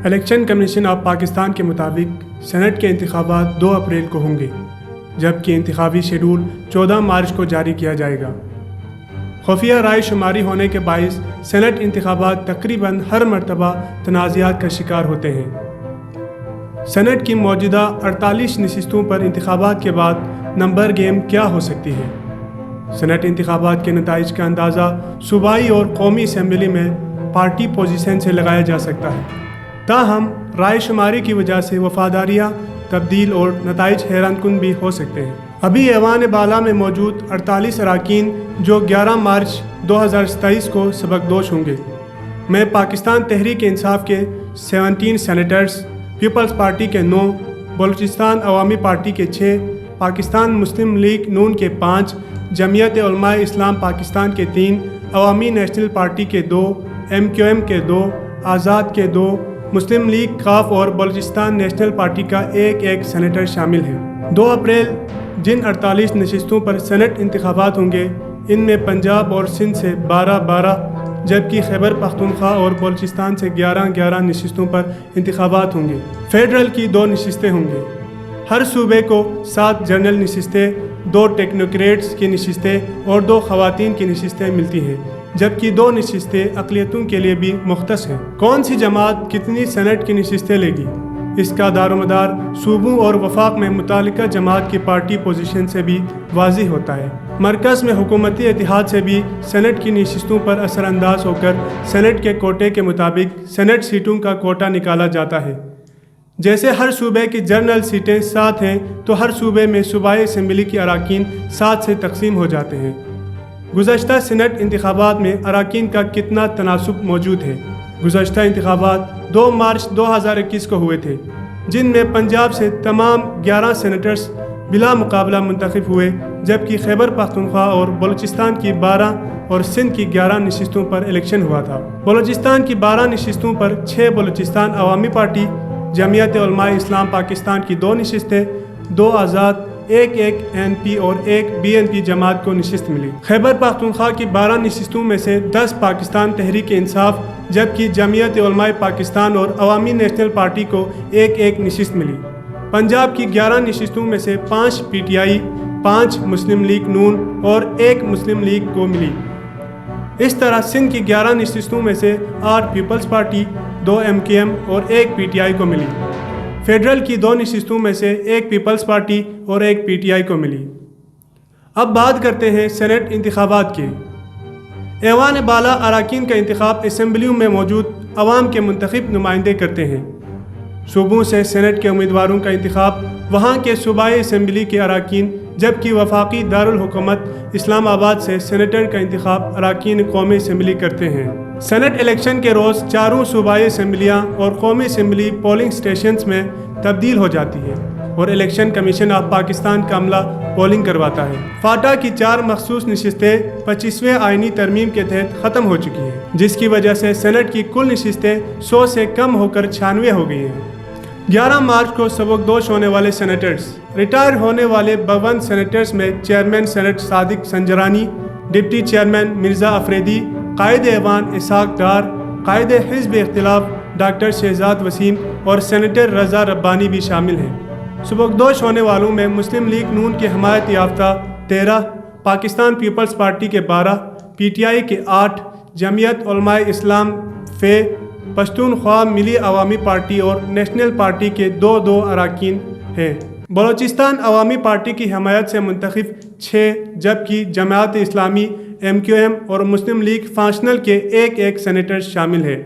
Election commission of Pakistan کے مطابق Saint کے انتخابات 2 اپریل کو ہوں گے، جبکہ انتخابی شیڈول 14 مارچ کو جاری کیا جائے گا۔ خفیہ رائے شماری ہونے کے باعث سینٹ انتخابات تقریباً ہر مرتبہ تنازعات کا شکار ہوتے ہیں۔ سینٹ کی موجودہ 48 نشستوں پر انتخابات کے بعد نمبر گیم کیا ہو سکتی ہے؟ سینٹ انتخابات کے نتائج کا اندازہ صوبائی اور قومی اسمبلی میں پارٹی پوزیشن سے لگایا جا سکتا ہے، تاہم رائے شماری کی وجہ سے وفاداریاں تبدیل اور نتائج حیران کن بھی ہو سکتے ہیں۔ ابھی ایوان بالا میں موجود 48 اراکین جو 11 مارچ 2027 کو سبکدوش ہوں گے میں پاکستان تحریک انصاف کے 17 سینیٹرز، پیپلز پارٹی کے 9، بلوچستان عوامی پارٹی کے 6، پاکستان مسلم لیگ نون کے 5، جمعیت علماء اسلام پاکستان کے 3، عوامی نیشنل پارٹی کے 2، MQM کے 2، آزاد کے 2، مسلم لیگ کاف اور بلوچستان نیشنل پارٹی کا ایک سینیٹر شامل ہے۔ 2 اپریل جن 48 نشستوں پر سینٹ انتخابات ہوں گے، ان میں پنجاب اور سندھ سے 12 جبکہ خیبر پختونخوا اور بلوچستان سے 11 نشستوں پر انتخابات ہوں گے۔ فیڈرل کی 2 نشستیں ہوں گے۔ ہر صوبے کو 7 جنرل نشستیں، 2 ٹیکنوکریٹس کی نشستیں اور 2 خواتین کی نشستیں ملتی ہیں، جبکہ 2 نشستیں اقلیتوں کے لیے بھی مختص ہیں۔ کون سی جماعت کتنی سینٹ کی نشستیں لے گی، اس کا دار و مدار صوبوں اور وفاق میں متعلقہ جماعت کی پارٹی پوزیشن سے بھی واضح ہوتا ہے۔ مرکز میں حکومتی اتحاد سے بھی سینٹ کی نشستوں پر اثر انداز ہو کر سینٹ کے کوٹے کے مطابق سینٹ سیٹوں کا کوٹا نکالا جاتا ہے۔ جیسے ہر صوبے کی جنرل سیٹیں 7 ہیں تو ہر صوبے میں صوبائی اسمبلی کی اراکین 7 سے تقسیم ہو جاتے ہیں۔ گزشتہ سینٹ انتخابات میں اراکین کا کتنا تناسب موجود ہے؟ گزشتہ انتخابات 2 مارچ 2021 کو ہوئے تھے، جن میں پنجاب سے تمام 11 سینیٹرز بلا مقابلہ منتخب ہوئے، جبکہ خیبر پختونخوا اور بلوچستان کی 12 اور سندھ کی 11 نشستوں پر الیکشن ہوا تھا۔ بلوچستان کی 12 نشستوں پر 6 بلوچستان عوامی پارٹی، جمعیت علماء اسلام پاکستان کی 2 نشستیں، 2 آزاد، 1 NP اور 1 BNP جماعت کو نشست ملی۔ خیبر پختونخوا کی 12 نشستوں میں سے 10 پاکستان تحریک انصاف، جبکہ جمعیت علماء پاکستان اور عوامی نیشنل پارٹی کو 1 نشست ملی۔ پنجاب کی 11 نشستوں میں سے 5 PTI، 5 مسلم لیگ نون اور 1 مسلم لیگ کو ملی۔ اس طرح سندھ کی 11 نشستوں میں سے 8 پیپلز پارٹی، 2 MKM اور 1 PTI کو ملی۔ فیڈرل کی 2 نشستوں میں سے 1 پیپلز پارٹی اور 1 PTI کو ملی۔ اب بات کرتے ہیں سینٹ انتخابات کی۔ ایوان بالا اراکین کا انتخاب اسمبلیوں میں موجود عوام کے منتخب نمائندے کرتے ہیں۔ صوبوں سے سینٹ کے امیدواروں کا انتخاب وہاں کے صوبائی اسمبلی کے اراکین، جبکہ وفاقی دارالحکومت اسلام آباد سے سینیٹر کا انتخاب اراکین قومی اسمبلی کرتے ہیں۔ سینٹ الیکشن کے روز 4 صوبائی اسمبلیاں اور قومی اسمبلی پولنگ سٹیشنز میں تبدیل ہو جاتی ہے اور الیکشن کمیشن آف پاکستان کا عملہ پولنگ کرواتا ہے۔ فاٹا کی 4 مخصوص نشستیں 25ویں آئینی ترمیم کے تحت ختم ہو چکی ہیں، جس کی وجہ سے سینٹ کی کل نشستیں 100 سے کم ہو کر 96 ہو گئی ہیں۔ 11 مارچ کو سبکدوش ہونے والے سینیٹرز۔ ریٹائر ہونے والے 52 سینیٹرز میں chairman senate Sadiq Sanjrani, deputy chairman Mirza Afridi, قائد ایوان اسحاق ڈار، قائد حزب اختلاف ڈاکٹر شہزاد وسیم اور سینیٹر رضا ربانی بھی شامل ہیں۔ سبکدوش ہونے والوں میں مسلم لیگ نون کے حمایت یافتہ 13، پاکستان پیپلز پارٹی کے 12، PTI کے 8، جمعیت علماء اسلام فے، پشتونخوا ملی عوامی پارٹی اور نیشنل پارٹی کے 2 اراکین ہیں۔ بلوچستان عوامی پارٹی کی حمایت سے منتخب 6، جبکہ جماعت اسلامی، MQM اور مسلم لیگ فنکشنل کے 1 سینیٹر شامل ہیں۔